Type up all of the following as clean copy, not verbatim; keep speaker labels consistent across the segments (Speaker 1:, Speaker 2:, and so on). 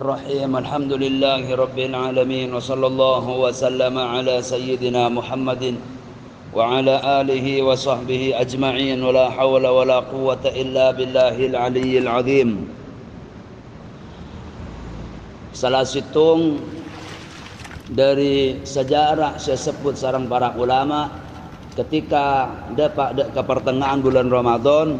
Speaker 1: Bismillahirrahmanirrahim. Alhamdulillahi alamin wa sallallahu wa sallama ala sayyidina Muhammadin wa ala alihi wa sahbihi ajma'in wa la hawla wa la quwwata illa billahil aliyyil azim. Salah situng dari sejarah sesebut sarang para ulama ketika dapat ke pertengahan bulan Ramadan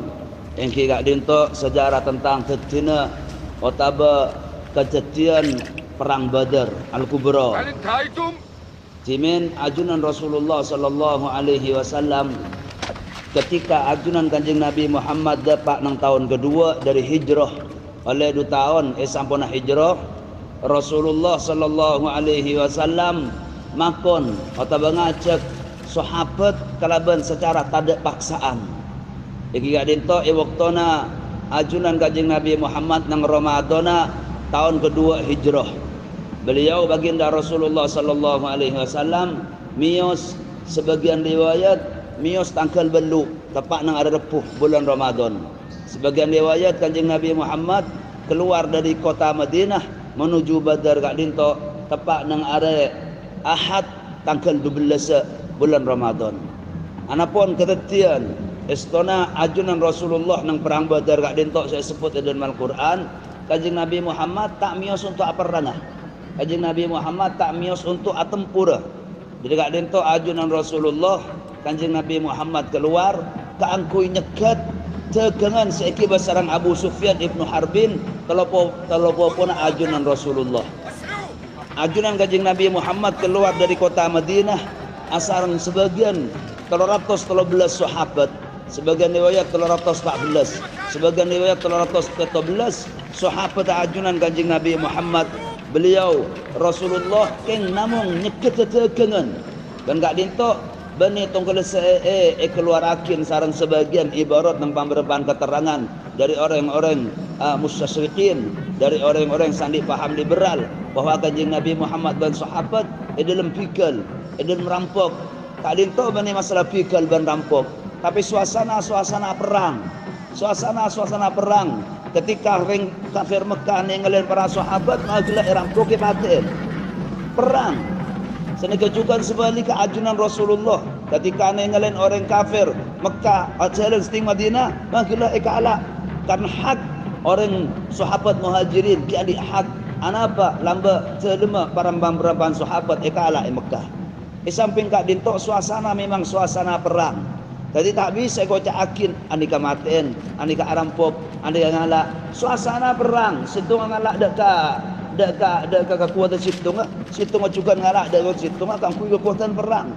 Speaker 1: yang kita dinto sejarah tentang tetina otaba kejadian perang Badar Al-Kubra. Jimin ajunan Rasulullah sallallahu alaihi wasallam ketika ajunan Kanjeng Nabi Muhammad dapat nang tahun kedua dari hijrah oleh 2 tahun sampuna hijrah Rasulullah sallallahu alaihi wasallam makon otaba ngajak sahabat kalaban secara tak ada paksaan. Iki gak dinto waktuna ajunan Kanjeng Nabi Muhammad nang Ramadana tahun kedua hijrah. Beliau baginda Rasulullah sallallahu alaihi wasallam miyos sebagian riwayat miyos tanggal belu tepat nang ada repuh bulan Ramadan. Sebagian riwayat Kanjeng Nabi Muhammad keluar dari kota Madinah menuju Badar gak dinto tepat nang ada Ahad tanggal 12 bulan Ramadan. Anapun ketetian istana ajunan Rasulullah nang perang Badar gak dinto saya sebut dalam Al-Quran. Kanjeng Nabi Muhammad tak mios untuk perang. Kanjeng Nabi Muhammad tak mios untuk tempura. Jadi gak dinto ajunan Rasulullah Kanjeng Nabi Muhammad keluar keangkui nyekat tegangan seiki basarang Abu Sufyan Ibnu Harbin telopo pun ajunan Rasulullah. Ajunan Kanjeng Nabi Muhammad keluar dari kota Madinah asaran sebagian 313 sahabat, sebagian riwayat 314, sebagian riwayat 313 sahabat ajunan Kanjeng Nabi Muhammad. Beliau Rasulullah keng namung nyeket tegangan dan gak dinto bani tongkol keluar akin sarang sebagian ibarat nang pamberban keterangan dari orang-orang musyrikin, dari orang-orang sandi paham liberal bahwa Kanjeng Nabi Muhammad dan sahabat dalam pikal dalam merampok. Tak dinto bani masalah pikal dan rampok, tapi suasana perang. Suasana perang ketika ring kafir Mekah ninggalin para sahabat magelah rampok ke paten. Perang. Senegajukan sebalik ke ajunan Rasulullah ketika ninggalin orang kafir Mekah ajalan sting Madinah magelah kalah karena hak orang sahabat muhajirin ki adik hak anapa lamba telema para pambrapan sahabat kalah Mekah. Samping kak dinto suasana memang suasana perang. Jadi tak bisa kau cakin anika maten, anika rampok, anika ngalak. Suasana perang, situ ngalak deka kekuatan situ juga ngalak deka situ akan kui kekuatan perang.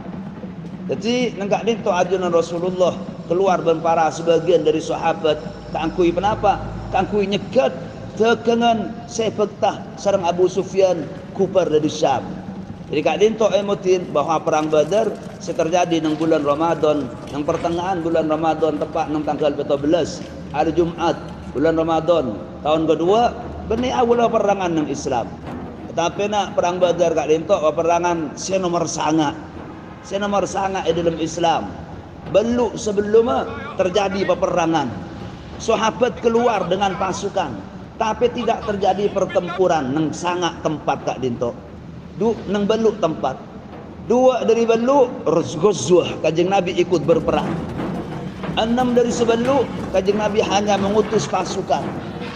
Speaker 1: Jadi nengkak dinto ajunan Rasulullah keluar dan para sebagian dari sahabat kangkui kenapa? Kangkui nyegat tegangan sepetah sarang Abu Sufyan kupar dari Syam. Jadi kak dinto emotin bahwa perang Badar terjadi nang bulan Ramadan, nang pertengahan bulan Ramadan tepat nang tanggal 14 hari Jumat bulan Ramadan tahun kedua benih awal perangan nang Islam. Tetapi nak perang Badar kak dinto perangan senomor sanga dalam Islam. Belum sebelumnya terjadi peperangan. Sahabat keluar dengan pasukan, tapi tidak terjadi pertempuran nang sanga tempat kak dinto. Nang beluk tempat 2 dari beluk Ghazwah Kanjeng Nabi ikut berperang. 6 dari sebeluk Kanjeng Nabi hanya mengutus pasukan.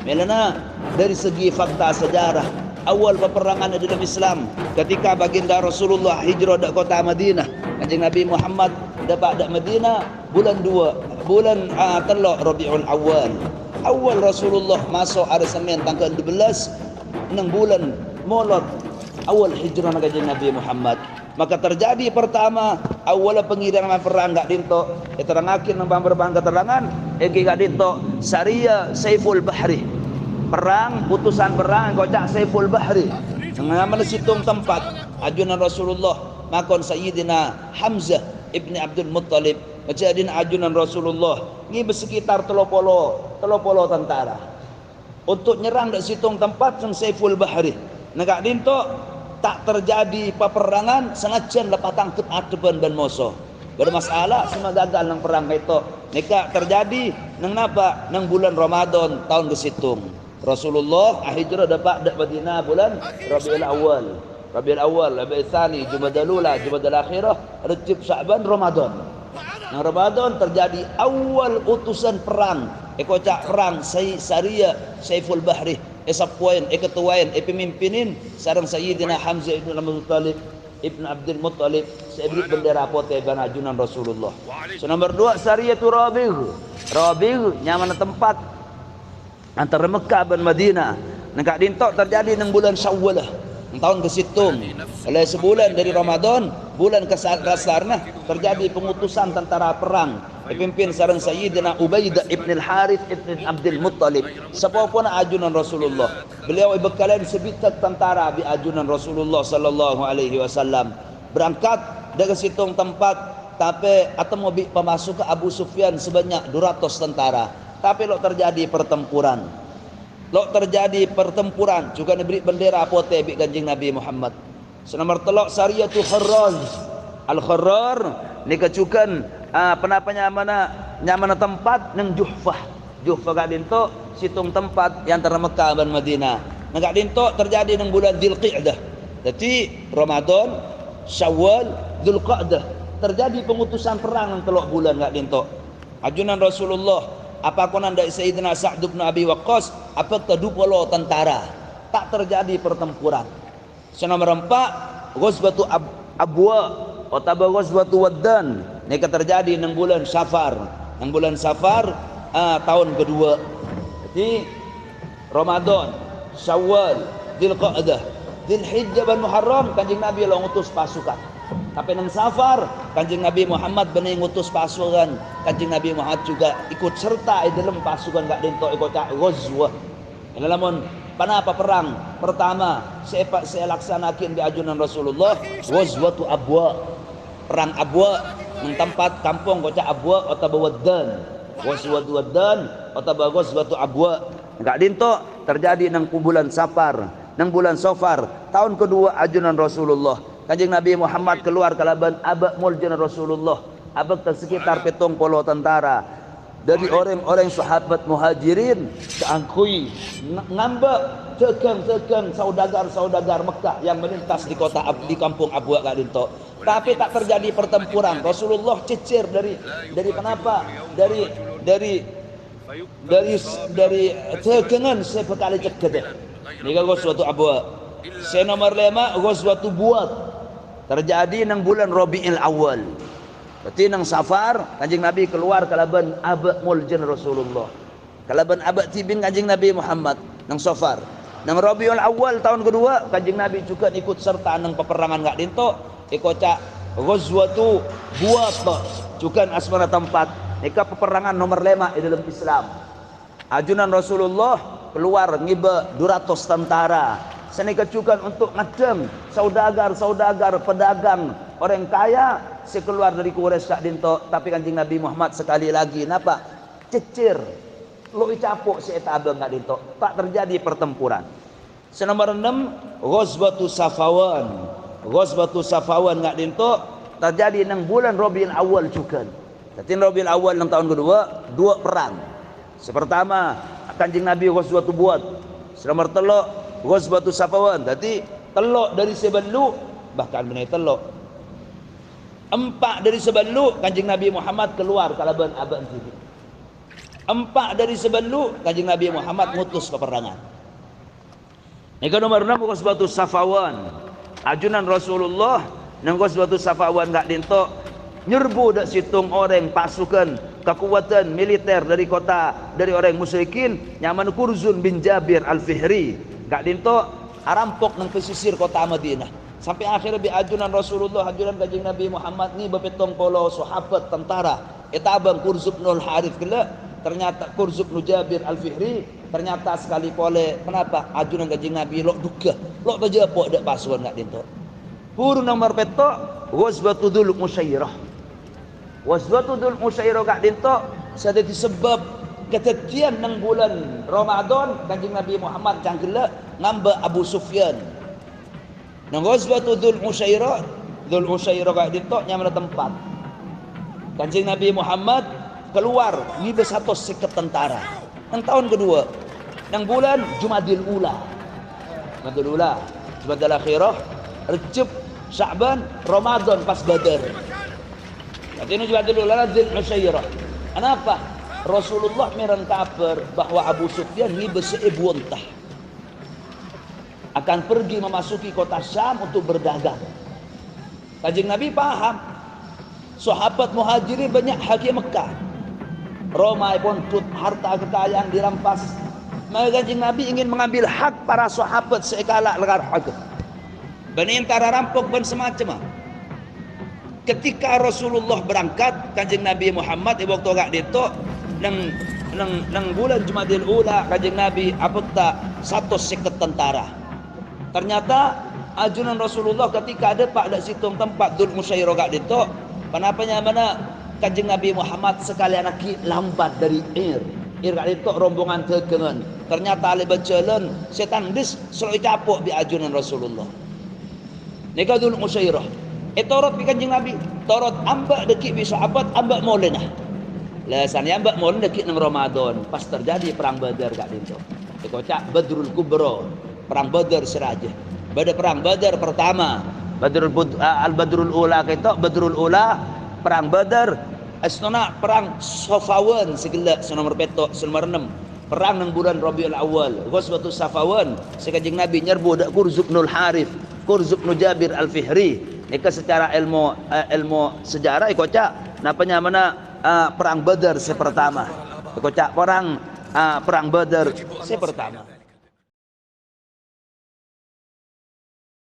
Speaker 1: Melana dari segi fakta sejarah awal peperangan dalam Islam ketika baginda Rasulullah hijrah ke kota Madinah. Kanjeng Nabi Muhammad dapat Madinah bulan 2 bulan telok Rabiul Awal Rasulullah masuk hari Senin tanggal 12 nang bulan Molot awal hijrah Kanjeng Nabi Muhammad. Maka terjadi pertama awal pengiriman perang gak dinto keterangakin nang pamberban keterangan gak dinto Syariah Saiful Bahri, perang utusan perang kocak Saiful Bahri mengamal situng tempat ajunan Rasulullah makon Sayyidina Hamzah ibni Abdul Muttalib menjadi ajunan Rasulullah ini bersekitar 30 tentara untuk nyerang dak situng tempat yang Saiful Bahri. Negak dinto tak terjadi peperangan senajan lepas tangkep adeban dan moso. Bermasalah semua gagal nang perang itu. Nika terjadi nang napa nang bulan Ramadan tahun kesitung. Rasulullah hijrah dapat dak Madinah bulan Rabiul Awal. Rabiul Awal, Rabiul Tsani, Jumadal Ula, Jumadal Akhirah, Rajab, Sya'ban, Ramadan. Yang Ramadan terjadi awal utusan perang. Ekocak perang Syariah, Saiful Bahri, Esapuain, Ketuain, pemimpinin sarang Sayyidina Hamzah ibn Abdul Muttalib, Ibn Abdul Muttalib, seberi bendera putih dan ajunan Rasulullah. So nomor 2 Sariyatu Rabigh. Rabigh nyaman tempat antara Mekah dan Madinah. Nengkak dintok terjadi nang bulan Syawal tahun ke-7. Oleh sebulan dari Ramadan, bulan kasarna terjadi pengutusan tentara perang dipimpin sareng Sayyidina Ubaidah ibn al-Harith ibn Abdul Muttalib. Siapapun ajunan Rasulullah. Beliau bekalan sebitak tentara di ajunan Rasulullah sallallahu alaihi wasallam. Berangkat dari situng tempat tapi atau mau pemasuk ke Abu Sufyan sebanyak 200 tentara. Tapi lo terjadi pertempuran. Juga diberi bendera putih bi Kanjeng Nabi Muhammad. Senomor telok Sariyatu Kharraz. Al-Kharrar ni kecukan penapanya nyamana tempat nang Juhfah. Juhfah gak dinto situng tempat yang antara Mekah dan Madinah. Gak dinto terjadi nang bulan Dzulqa'dah. Jadi Ramadan, Syawal, Dzulqa'dah terjadi pengutusan perang nang telok bulan gak dinto. Ajunan Rasulullah apa konan dari Sayyidina Sa'd bin Abi Waqqas apa kedupolo tentara tak terjadi pertempuran. Nomor 4 Ghazwatu Abwa atau Ghazwatu Waddan ini terjadi nang bulan Safar. Nang bulan Safar tahun kedua. Jadi Ramadan, Syawal, Dzulqa'dah, Dzulhijjah dan Muharram Kanjeng Nabi lo ngutus pasukan. Tapi nang Safar Kanjeng Nabi Muhammad benar ngutus pasukan. Kanjeng Nabi Muhammad juga ikut serta di dalam pasukan gak dinto ikut ghazwah. Namun kenapa perang pertama saya laksanakan di ajunan Rasulullah Ghazwatu Abwa. Perang Abwa nang tempat kampung kota Abwa atau Waddan. Ghazwatu Waddan atau Ghazwatu Abwa. Gak dinto terjadi nang bulan Safar. Nang bulan Safar tahun kedua ajunan Rasulullah. Kanjeng Nabi Muhammad keluar ke laban abak muljan Rasulullah. Abak tersekitar 70 tentara. Dari orang-orang sahabat muhajirin keangkui ngambek tegang saudagar Mekah yang melintas di kota di kampung Abu Qadinto. Tapi tak terjadi pertempuran. Rasulullah cecer dari kenapa? Dari tegangan sepekali cekete. Ini kan Ghazwatu Abwa. Nomor 5 Ghazwatu Buat. Terjadi nang bulan Rabiul Awal. Berarti nang Safar Kanjeng Nabi keluar kalaban abak muljan Rasulullah. Kalaban abak tibin Kanjeng Nabi Muhammad nang Safar. Nang Rabiul Awal tahun kedua Kanjeng Nabi juga ikut serta nang peperangan gak dinto ikocak Ghazwatu Buat juga asmana tempat ika peperangan nomor 5 di dalam Islam. Ajunan Rasulullah keluar ngiba 200 tentara. Seni kecukan untuk ngadem saudagar pedagang orang kaya sekeluar dari Quraisy sak dinto. Tapi Kanjeng Nabi Muhammad sekali lagi napa cecir lo capuk si eta abang gak dinto tak terjadi pertempuran. Nomor 6 Ghazwatu Safawan. Ghazwatu Safawan gak dinto terjadi nang bulan Rabiul Awal juga. Jadi Rabiul Awal nang tahun kedua 2 perang. Pertama Kanjeng Nabi Ghazwatu Buat. Nomor 3 Ghazwatu Safawan. Jadi telok dari sebelu bahkan benar telok 4 dari sebelu Kanjeng Nabi Muhammad keluar kalaban abang sini. 4 dari sebelu Kanjeng Nabi Muhammad mutus peperangan. Ini nomor 6 Ghazwatu Safawan. Ajunan Rasulullah nang Ghazwatu Safawan gak dinto nyerbu dak situng orang pasukan kekuatan militer dari orang musyrikin nyaman Kurzun bin Jabir Al-Fihri gak dinto arampok nang pesisir kota Madinah. Sampai akhirnya bi ajunan Rasulullah ajunan Kanjeng Nabi Muhammad ni bepetong polo sahabat tentara eta abang Kurzub bin Harith kala ternyata Kurzub bin Jabir Al-Fihri ternyata sekali pole kenapa ajunan Kanjeng Nabi lok duga lok baja pok dak pasukan gak dinto. Puru nomor petok Ghazwatu Dzul Musyairah. Ghazwatu Dzul Musyairah gak dinto sada disebab ketetian nang bulan Ramadan Kanjeng Nabi Muhammad canggela ngamba Abu Sufyan. Nang Ghazwatu Dzul Musyairah gak dinto nyamana tempat Kanjeng Nabi Muhammad keluar ngibe 150 tentara. Nang tahun kedua nang bulan Jumadil Ula. Jumadil Ula, Jumadil Akhirah, Rejab, Sya'ban, Ramadan pas Badar. Artinya Jumadil Ula Dzul Usyairah. Kenapa? Rasulullah miran kabar bahwa Abu Sufyan ni berseibuntah akan pergi memasuki kota Syam untuk berdagang. Kanjeng Nabi paham, sahabat muhajirin banyak haji Mekah, Romai pun tut harta kekayaan dirampas. Maka Kanjeng Nabi ingin mengambil hak para sahabat sekalak legar hak. Bani antara rampok dan semacam. Ketika Rasulullah berangkat, Kanjeng Nabi Muhammad waktu agak ditok nang bulan Jumadil Ula, Kanjeng Nabi apakah satu seket tentara. Ternyata ajunan Rasulullah ketika ada pada situng tempat Dzul Usyairah gak ditok, kenapanya mana Kanjeng Nabi Muhammad sekali anak lambat dari gak ditok rombongan tekengan. Ternyata ali berjalan setan dis selalu capuk di ajunan Rasulullah. Nika Dzul Usyairah. Torot bi Kanjeng Nabi, torot ambak dekik bi sahabat ambak maulenah. Lasannya ambak maulen dekik nang Ramadan, pas terjadi perang Badar gak ditok. Dikocak Badrul Kubra. Perang Badar seraja. Pada perang Badar pertama, Al-Badrul Ula kita, Badrul Ula, perang Badar, asnona perang Safawan segala nomor petok nomor 6. Perang nang bulan Rabiul Awal, Ghazwatus Safawan, sekajeng Nabi nyerbu dak Kurzub nul Harith, Kurzub nul Jabir Al-Fihri. Nika secara ilmu sejarah ikocak napanya mana perang Badar sepertama. Ikocak perang Badar sepertama.